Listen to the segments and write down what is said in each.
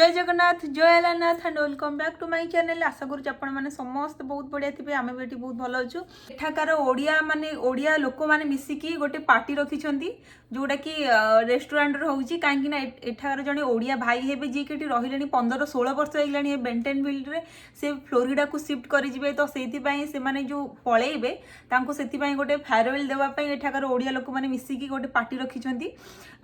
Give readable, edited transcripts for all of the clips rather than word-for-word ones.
जय जगन्नाथ जय Alanath and welcome back to my channel. आशा करूँ आपण मैंने समस्त बहुत बढ़िया थे। आम भी बहुत भल अच्छु। एठाकार ओडिया माने ओडिया लोक मैंने मिसिकी गोटे पार्टी रखिंट जोटा कि रेस्टोरेंट होची कहीं एठाकार जड़े ओडिया भाई हे जी कि रही 15-16 वर्ष होगा बेंटेनविल रे से फ्लोरिडा को शिफ्ट करेंगे। तो से जो पलैबे से गोटे फेयरवेल देवाई एठाकार ओडिया लोक मैंने मिसिकी गोटे पार्टी रखिंट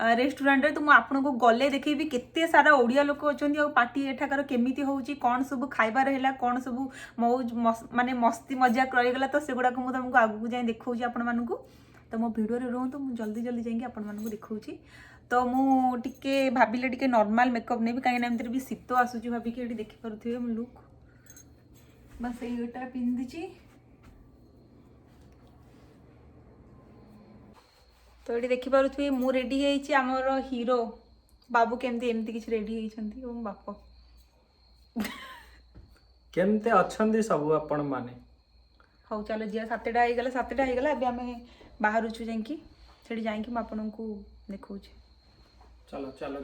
रेस्टोरेंट। तो मुझे आपको गले देखेबी केते सारा ओडिया लोक अच्छा पार्टी एठाकार केमिति होची कौन सब खाइबार है कौन सब मौज माने मस्ती मजाक रहीगला। तो से गुड़ाक मुझे तुमको आगू जाए देखा आपण मानू। तो मो भिडियो रुहतु मुझे जल्दी जल्दी जाकि आपण मानू देखा। तो मुझे भाविले टिके नॉर्मल मेकअप नेबी कहीं एमती भी शीत आसूची भाविक ये देखिपे मो लुक बस ये पिंधि। तो ये देखिपे मु रेडी आमर हीरो बाबू केमती एमती किसी रेडी होती बाप केमते अच्छंदी सब आपण माने। हौ चलो जी 7टा हो गला 7टा हो गला एबे आमे बाहर छु जांकी सेठी जांकी म आपन को देखौ छी। चलो चलो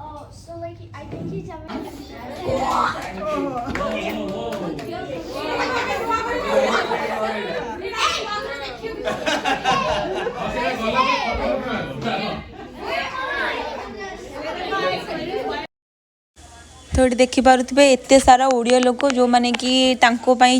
Oh, so like I think he's having तो ये देखिपे एत सारा ओडिया लोक जो माने कि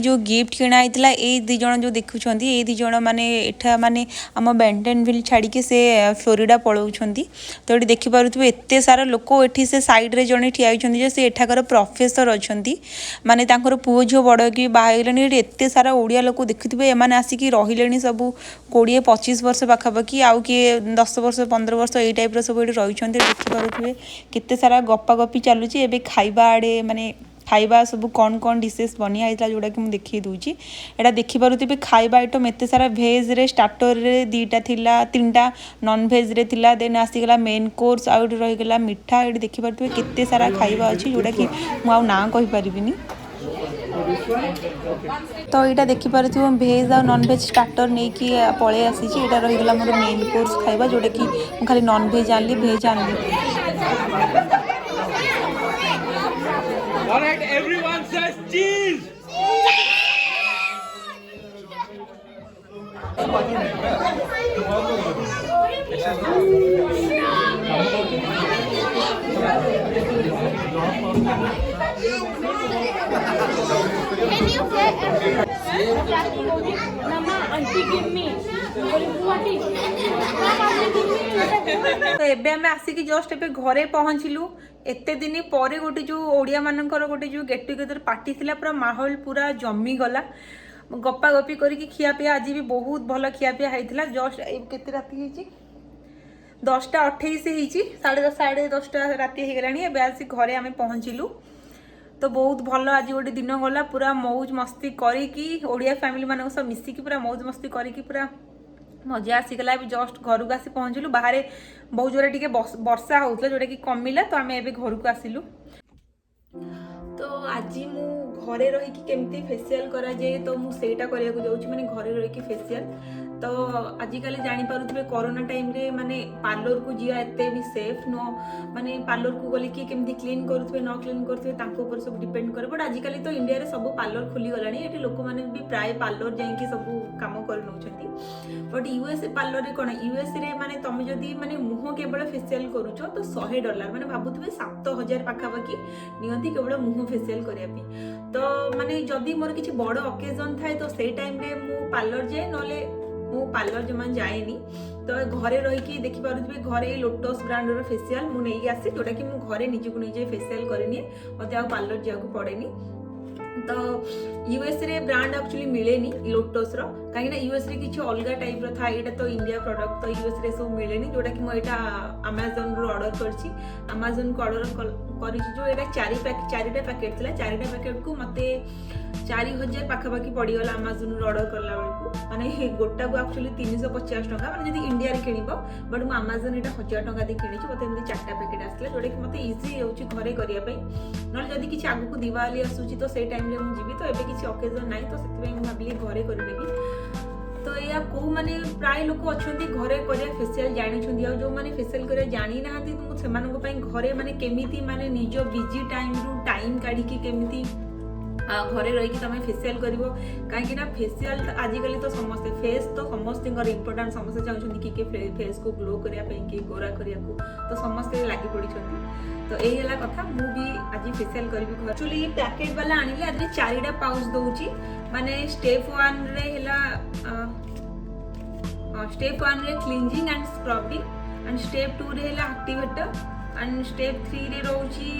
जो गिफ्ट किणाई ये दी जन जो देखुं ये दी जन माने एठा माने आम बेंटेनविल छाड़ी से फ्लोरिडा पलाउछंती। तो ये देखिपे एत सारा लोक एठी से साइड रे जने ठिया होइछंती से एठाकर प्रोफेसर अछंती माने तांकर पुओ झियो बड़ कि बाहाइलेनी। एत सारा ओडिया लोक देखुथिबे एमाने आसिकी रहिलेनी सब 20-25 वर्ष पाखापाखि आउ किए 10 वर्ष 15 वर्ष ये टाइप सब ये रही। देखिपे केते सारा गपा गपी चलुची एबे खाइबा आड़े माने खाइबा सब कौन कौन डिशेस बनिया होता जोड़ा कि मुझे देखी दूची। एटा देखिपे खाइबा आइटम एत सारा भेज रे स्टार्टर रे 2टा थिला 3टा नॉन भेज रे थिला देन आसीगला मेन कोर्स आउ रहीगला मिठा। ये देखिपे केते सारा खाइबा अच्छी जोड़ा कि मुझे ना कहि परिबिनी। तो यहाँ देखिपे भेज आ नॉन भेज स्टार्टर नहीं कि पलि आसी रहीगला मोर मेन कोर्स खाइबा जोड़ा कि खाली नॉन भेज आनली भेज आनली। All right, everyone says cheese. Can you get Mama, auntie give me. तो एबे हमें आसिकी जस्ट एबे घरे पहुँचलु। एते दिन पर गोटे जो ओडिया मानकर गोटे जो गेट टुगेदर पार्टी थिला पूरा माहौल पूरा जमी गला गपा गपी करके खिया पिया आज भी बहुत भल खिया पिया होता। जस्ट केते राति होइची 10टा 28 होइची 10:30 राति हो गलानी। एबे आसी घरे आमे पहुँचलु। तो बहुत भल आज गोटे दिन गला पूरा मौज मस्ती करी ओडिया फैमिली मान सब मिसिकी पूरा मौज मस्ती करी पूरा मजा आसीगला। जस्ट घर को आसी पहुँचलु। बाहर बहुत जोरे टिके वर्षा होता जोटा कि कमिला। तो आम एबे घर को आसिलु। तो आज मु घरे रही केमती फेसियल करा जाए तो मुझे करने को जाऊँ माने घरे रही फेसियल। तो आजिकल जानीपे कोरोना टाइम रे माने पार्लर को जिया एते भी सेफ नो माने पार्लर को गले कि केमती क्लीन करुवे न क्लीन करुवे तांको ऊपर सब डिपेंड करे। बट आजिकल तो इंडिया रे सब पार्लर खुली गलानी। एठी लोक माने भी प्राय पार्लर जाइए सब काम कर नउछंती। बट यूएस पार्लर रे कोन यूएस रे माने तमे जदी माने मुह केवल फेसियल करूछो तो $100 माने भाबुतबे 7000 पाखापाखि नियंती केवल मुह फेसियल करिया पे। तो माने जदी मोर किछि बड़ ओकेजन थाए तो से टाइम रे मु पार्लर जाए नले मु पार्लर जमा जाएनी। तो घरे रही देखिपे घरे लोटस ब्रांड रो फेसियल मु नहीं आसी जोटा कि मु घरे निजको निजे फेसियल करनी मते आ पार्लर जाको पड़ेनी। तो यूएस रे ब्रांड एक्चुअली मिलेनी लोटस रो कहीं यूएस रे किसी अलग टाइप रो था। एटा तो इंडिया प्रोडक्ट तो यूएस रे सब मिलेनी जोटा कि मुझे अमेजन रो ऑर्डर करछि। अमेजन को ऑर्डर करी जो एटा 4टा पैकेट थिला 4टा पैकेट को मते 4000 पाखापाखि पड़गला अमेजन रो ऑर्डर करला बेलू माने गोटा को एक्चुअली 350 टका माने जदी इंडिया रे किनिबो। बट मु अमेजन एटा 1000 टका दे किनिछि मते एमती 4टा पैकेट आसला जोटा कि मते इजी होउछि घरे करिया पई। नल जदी किछि आगु को दिवाली आसुछि तो से टाइम रे मु जिबी तो एबे किछि ओकेजन नाही तो सेति पई मु भाबिली घरे करि लेबी। तो या को माने प्राय लोक अछंती घरे करिया फेशियल जानिछंती आ जो माने फेशियल करिया जानि नाहंती तो सेमानक पई घरे माने केमिति माने निजो बिजी टाइम रु टाइम काढी कि केमिति घरे रही तुम फेशियल कर कहीं फेशियल आजिकल तो समस्ते फेस तो समस्त इंपोर्टाट समस्ते चाहते कि फेस को ग्लो करने कि गोरा करने तो समस्ते लगी पड़ी तो यही है कथा मु भी आज फेशियल करी एक्चुअली पैकेट वाला आनिले आज 4टा पाउच दउची माने स्टेप 1 रे हैला स्टेप 1 रे cleansing and scrubbing and step 2 रे हैला एक्टिवेटर एंड स्टेप 3 रे रहउची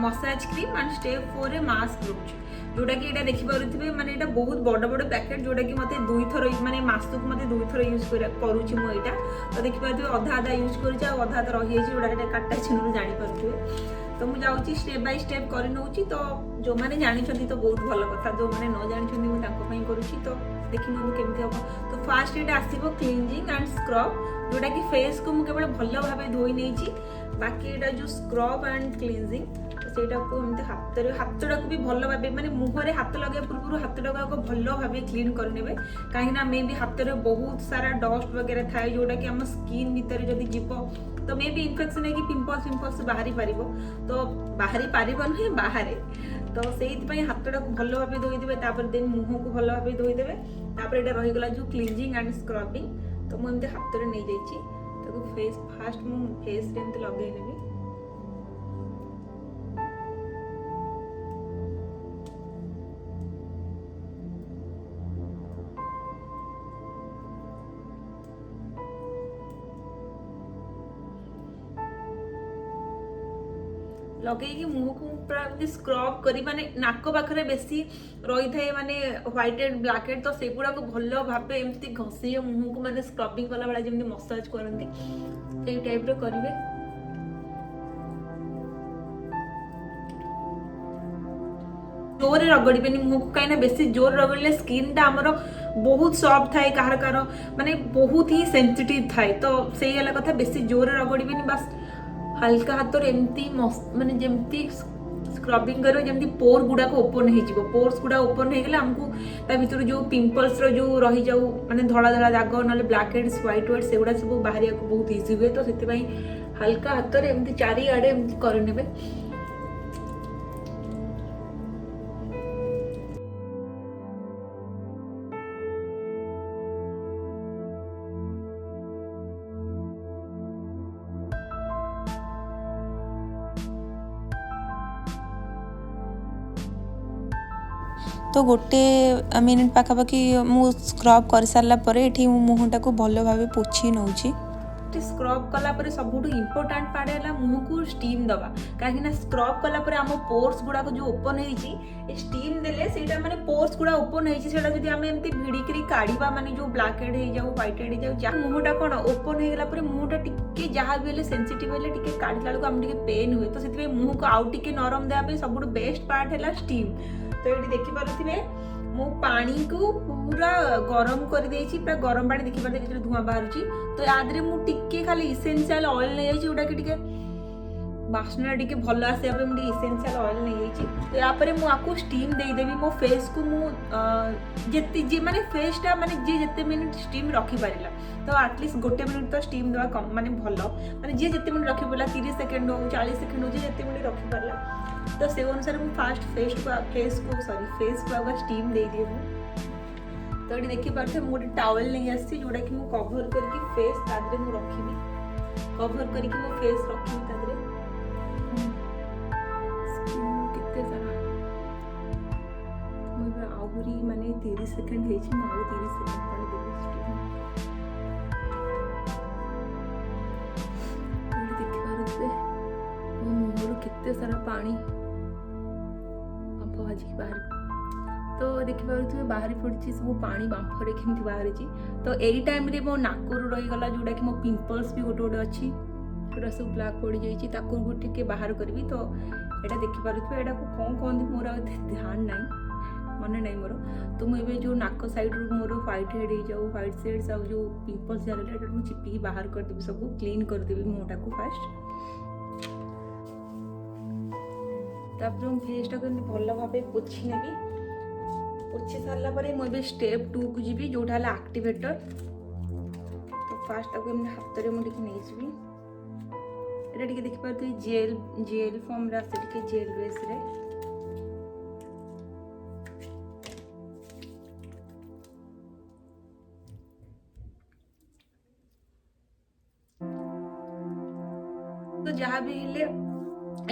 मसाज क्रीम एंड स्टेप 4 रे मास्क रहउची जोटा कि एटा देखि पारुथिबे माने एटा बहुत बड़ बड़ पैकेट जोटा कि मते 2 थर माने मासक मते 2 थर यूज करूची मो एटा तो देखि पारुथिबे आधा आधा यूज करूची आ आधा आधा रहि जायछि जोटा एटा काटा छिनरु जानि पारुथिबे तो मु जाउची स्टेप बाय स्टेप करि नउची तो जो माने जानि छथि तो बहुत भलो कथा जो माने न जानि छथि मु ताको पई करूची तो देखि नउ केमति हो तो first Etah आसीबो cleansing and scrub जोटा कि फेस को मु केवल भलो भाबे धोई नेछि बाकी एटा जो स्क्रब एंड क्लींजिंग सेटा को एमते हाथटा को भी भलो भाबे माने मुहरे हाथ लगे पूर्व हाथटा को भलो भाबे क्लीन कर नेबे काहे ना मे भी हाथ रे बहुत सारा डस्ट वगैरह थाए जोटा कि हम स्किन भीतर जदी जीवो तो मे भी इन्फेक्शन है कि पिंपल्स बाहरी पारिबो तो बाहरी पारिबो नहीं बाहरे तो सेहित पई हाथटा को भलो भाबे धोई देबे तापर देन मुंह को भलो भाबे धोई देबे तापर एटा रहि गला जो क्लींजिंग एंड स्क्रबिंग तो मु एमते हाथ रे नै जाईची ताको फेस फास्ट मु फेस रे एमते लगै नेबी लगे मुह को पूरा स्क्रब करी माने नाक पाखरे बेसी रही थाए माने व्हाइट एंड ब्लैक हेड तो सेगुड़ा को भलो भाबे एमती घसी मुह को माने स्क्रबिंग वाला वाला जेमती मसाज करंती सेई टाइप रो करिवे जोर रगड़बेनी मुह को कहीं बेसी जोर रगड़ले स्किन टा हमर बहुत सॉफ्ट थाए कार कार माने बहुत ही सेंसिटिव थाए तो सेई वाला कथा बेसी जोर रगड़बेनी बस हल्का हाथ एमती माने जेमती स्क्रबिंग करो जेमती पोर गुडा को ओपन हो जिवो पोर्स गुडा ओपन हो गला हमको ता भीतर जो पिंपल्स रो जो रही जाऊ माने धड़ा धड़ा दाग नाले ब्लैक हेड्स व्हाइट हेड्स सेगुडा सब बाहरिया को बहुत इजी हुए तो सेति पई हल्का हाथ रे एमती चारि आडे एमती कर नेबे तो गोटे मिनिट पाखापाखि मु स्क्रब कर सारा पर ये मुहटा को भल भाव पोछि नौछि स्क्रब कला पर सबुठ इम्पोर्टाट पार्ट है मुह को स्टीम दबा कहीं स्क्रब कला पर आम पोर्स गुड़ा जो ओपन होती स्टीम देले सेटा माने पोर्स गुड़ा ओपन होती सेटा जदी आम एमती भिड़िकी काढ़ा माने जो ब्लैक हेड हो जाऊ व्हाइट हेड हो जाऊ मुहटा कौन ओपन हो गला पर मुहटा टिके जहाँ भी सेंसिटिव हेले टिके काढ़ला बेलू आम टिके पेन हुए तो से मुह को आउ टिके नरम देवा सबुठ बेस्ट पार्ट है स्टीम तो ये देखि पारुथिबे मो पानी को पूरा गरम कर देछि पूरा गरम पानी देखि पारे जे धुआं बाहरुछि तो यादरे मु टिके खाली इसेंशियल ऑयल नै जाइछि उडा के टिके बास्ना टिके भलो आसे पे मु इसेंशियल ऑयल नै जाइछि तो या परे मु आकु स्टीम दे देबी मो फेस को मु जेति जे माने फेस टा माने जे जते मिनिट स्टीम रखि पारिला तो एटलीस्ट गोटे मिनिट तो स्टीम देवा कम माने भलो माने जे जते मिनिट रखि पारला 30 सेकंड हो 40 सेकंड हो जे जते मिनिट रखि पारला तो से अनुसार मु फास्ट फेस को आगे स्टीम दे दिए तो ये देखि पारथे मु टावल नहीं आसी जोटा कि मु कवर करके फेस तादरे मु रखिबी कवर करके मु फेस रखिबी तादरे स्किन कितने सारा मु आहुरी माने 30 सेकंड हेछि मु आउ 30 सेकंड पर देबी स्टीम तो देखि पारथे मो मुहर कितने सारा पानी बाहर तो देखि पारुथिबे बाहरी पड़छि सब पानी बांफरे केमति बाहरिछि तो एई टाइम रे मो नाकरु रही गला जोडा कि मो पिंपल्स भी गोटे गोटे अछि जोडा सब ब्लैक पड़ी जाइछि ताकू गोटे के बाहर करबी तो एटा देखि पारुथिबे एटा को कोन मोर ध्यान नाही मने नाही मोर तो मु एबे जो नाक साइड रो मोर व्हाइट हेड हे जाऊ व्हाइट सेड्स आ जो पिंपल्स जाले एटा मु चिपी बाहर कर देबी सब क्लीन कर देबी मोटा को फास्ट तापर फेस टा भल भाव पोछि नेबी पोछि सारला परे मु एबे स्टेप 2 को जीवी जोटा हला एक्टिवेटर। तो फास्ट ताको एमने हाथ रे मु टिके नै जीवी एटा टिके देखि पारथि जेल फॉर्म रा से टिके जेल बेस रे तो जहाँ भी हेले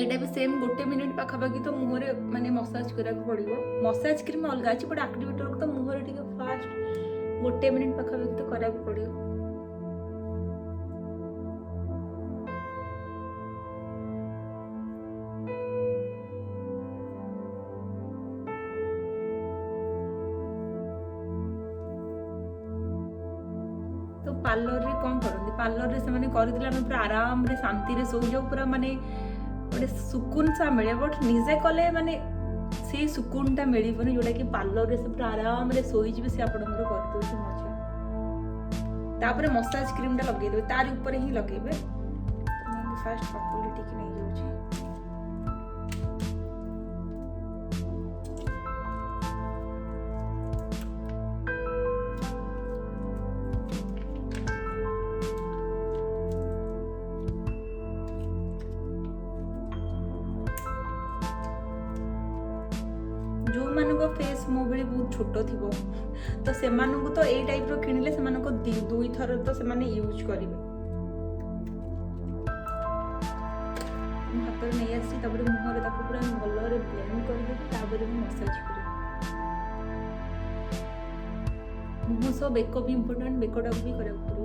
एटा भी सेम गोटे मिनिट पाखापाखि तो मुहरे माने मसाज करा पड़ो। मसाज क्रीम अलग अच्छी बट एक्टिवेटर तो मुहरे टिके फास्ट गोटे मिनिट पाखापाखि तो करा पड़ो। तो पार्लर रे कौन करते पार्लर रे से माने करदिला हम पूरा आराम रे शांति रे सो जाऊ पूरा माने गोटे सुकून सा मिले बट निजे कले माने से सुकून टा मिलबनी जोटा कि पार्लर रे से पूरा आराम रे सोई जिवे से आपनकर कर दोछ मजा। तापरे मसाज क्रीम टा लगे देबे तार ऊपर ही लगेबे। तो मैं फर्स्ट पॉपुलरिटी की नहीं जाउची जो मानको फेस मो भली बहुत छोट थिबो तो से मानको तो ए टाइप रो किनिले से मानको दुई थर तो से माने यूज करिवे। हाथ रे नै आसी तबरे मुह रे ताको पूरा भलो रे ब्लेंड कर दे ताबरे मैं मसाज करी। मुह सो बेको भी इंपोर्टेंट बेकोटा भी करे पड़ो।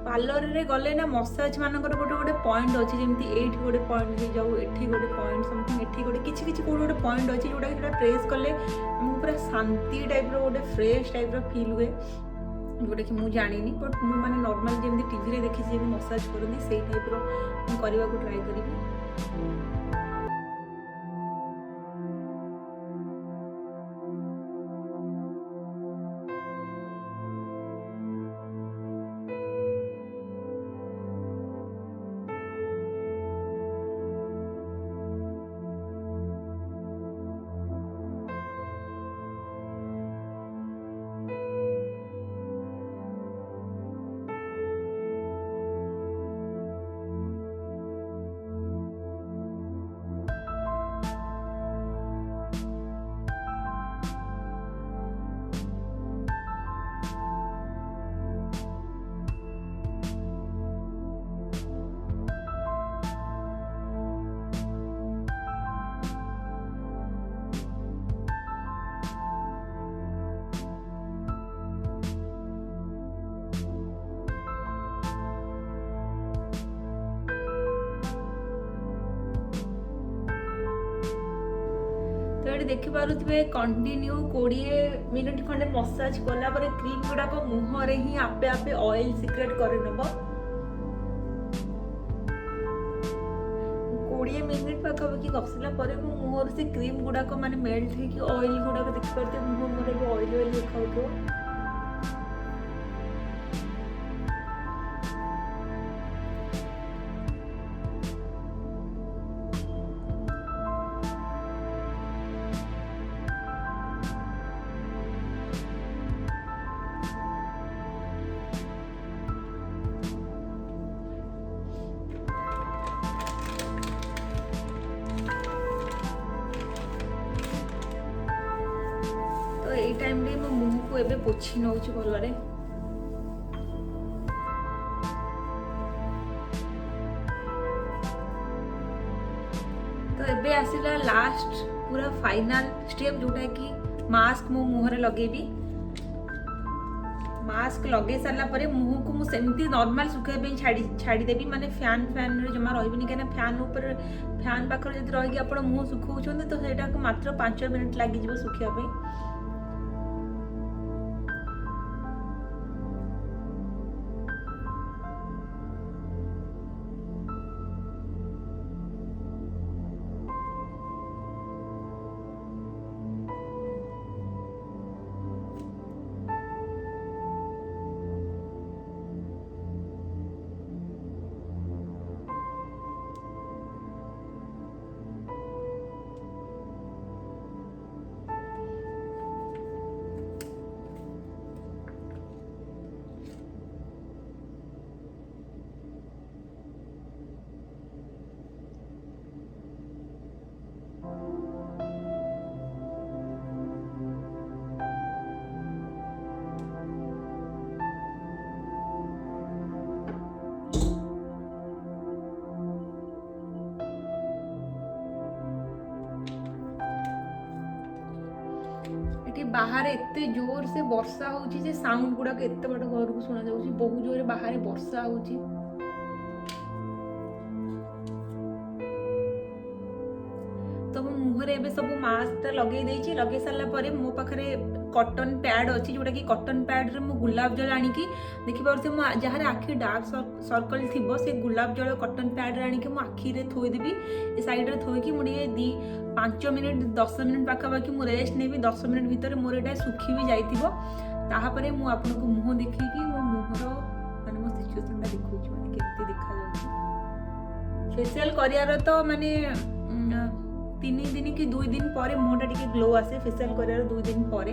पार्लर रे गले ना मसाज मानकर गोटे गोटे पॉइंट अच्छी जमी एठी गोटे पॉइंट हो जाऊ एठी गोटे पॉइंट समथिंग एठी गोटे किछि किछि कोड गोटे पॉइंट अच्छी जोटा कि प्रेस कले हमको पूरा शांति टाइप रो गोटे फ्रेश टाइप रो फील हुए जोटा कि मु जानिनी बट मु माने नॉर्मल जमी टीवी रे देखि जे मसाज करनी सेही टाइप रो मु करबा को ट्राई करिबी। तो ये देखि पारुथिबे कंटिन्यू 20 मिनिट खंडे मसाज कला पर क्रीम गुडा को मुह रे ही आपे आपे ऑयल सीक्रेट करे नबो। 20 मिनिट पाखापाखि घसला पर मुहर से क्रीम गुडा को माने मेल्ट है कि ऑयल गुडा को देखि परते मुह मोरे ऑयल ऑयल देखाउतो। तो ये टाइम रे मो मुह को एबे पोछि नउची भलो रे। तो एबे आसिला लास्ट पूरा फाइनल स्टेप जोटा कि मास्क मो मुह रे लगेबी। मास्क लगे सारा पर मुह को मु सेमती नॉर्मल सुखाई छाड़ी देबी माने फैन रे जमा रहबिनी केना फैन ऊपर फैन पाखर जदि रही आपण मुह सुखाउछन तो सेटा को मात्र 5 मिनिट लागि जिवो सुखिया पे। कि बाहर एते जोर से वर्षा होची जे साउंड गुडा के एते बड़ घर को सुना जाउची बहुत जोर बाहर वर्षा होची। तो मो मुहरे एबे सब मास्क लगे देछि लगे साला परे मो पाखरे कॉटन पैड अछि जोटा कि कॉटन पैड रे मो गुलाब जल आनी की देखि पारथे मो जहार आखी डार्क सर्कल थिबो से गुलाब जल कॉटन पैड रे आनी की मो आखी रे थोई देबी ए साइड रे थोई की मुडी 5 मिनिट 10 मिनिट पाखा बाकी मो रेस्ट नेबी 10 मिनिट भीतर मोर एटा सुखी भी जाइतिबो ताहा परे मो आपन को मुह देखि की मो मुहरो माने मो सिचुएशन ता देखौछि माने केते देखा जाउछि। फेशियल करियार तो माने 3 दिन कि 2 दिन पर मुहटा टिके ग्लो आसे फेशियल करियार 2 दिन पर।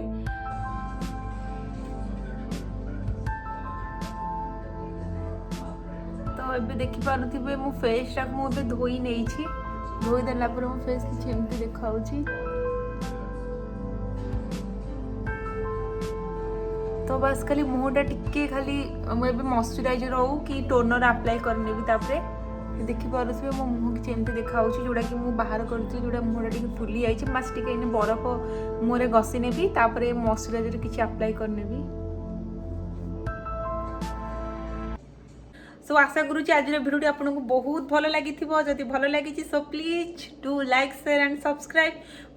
तो एबे देखि पारुथिबे मो फेस टा मो एबे धोई नेई छी धोई देला पर मो फेस किछ एमती देखाउछि। तो बस खाली मुहटा टिके खाली मो एबे मॉइस्चराइजर हो कि टोनर अप्लाई करने भी तापरे देखि पारुथिबे मो मुह किछ एमती देखाउछि जोडा कि मो बाहर करथि जोडा मुहटा टिके फुली आइछि बस टिके इने बरफ मुहरे घसी नेबी तापरे मॉइस्चराइजर किछ अप्लाई करने भी। सो आशा करूँ आज भिडियो आपको बहुत भल लगी जदि भल लगी so please do like share and subscribe.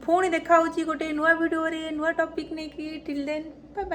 पुणी देखा गोटे नुआ भिडियो नुआ टॉपिक नहीं कि टिल देन बाय बाय।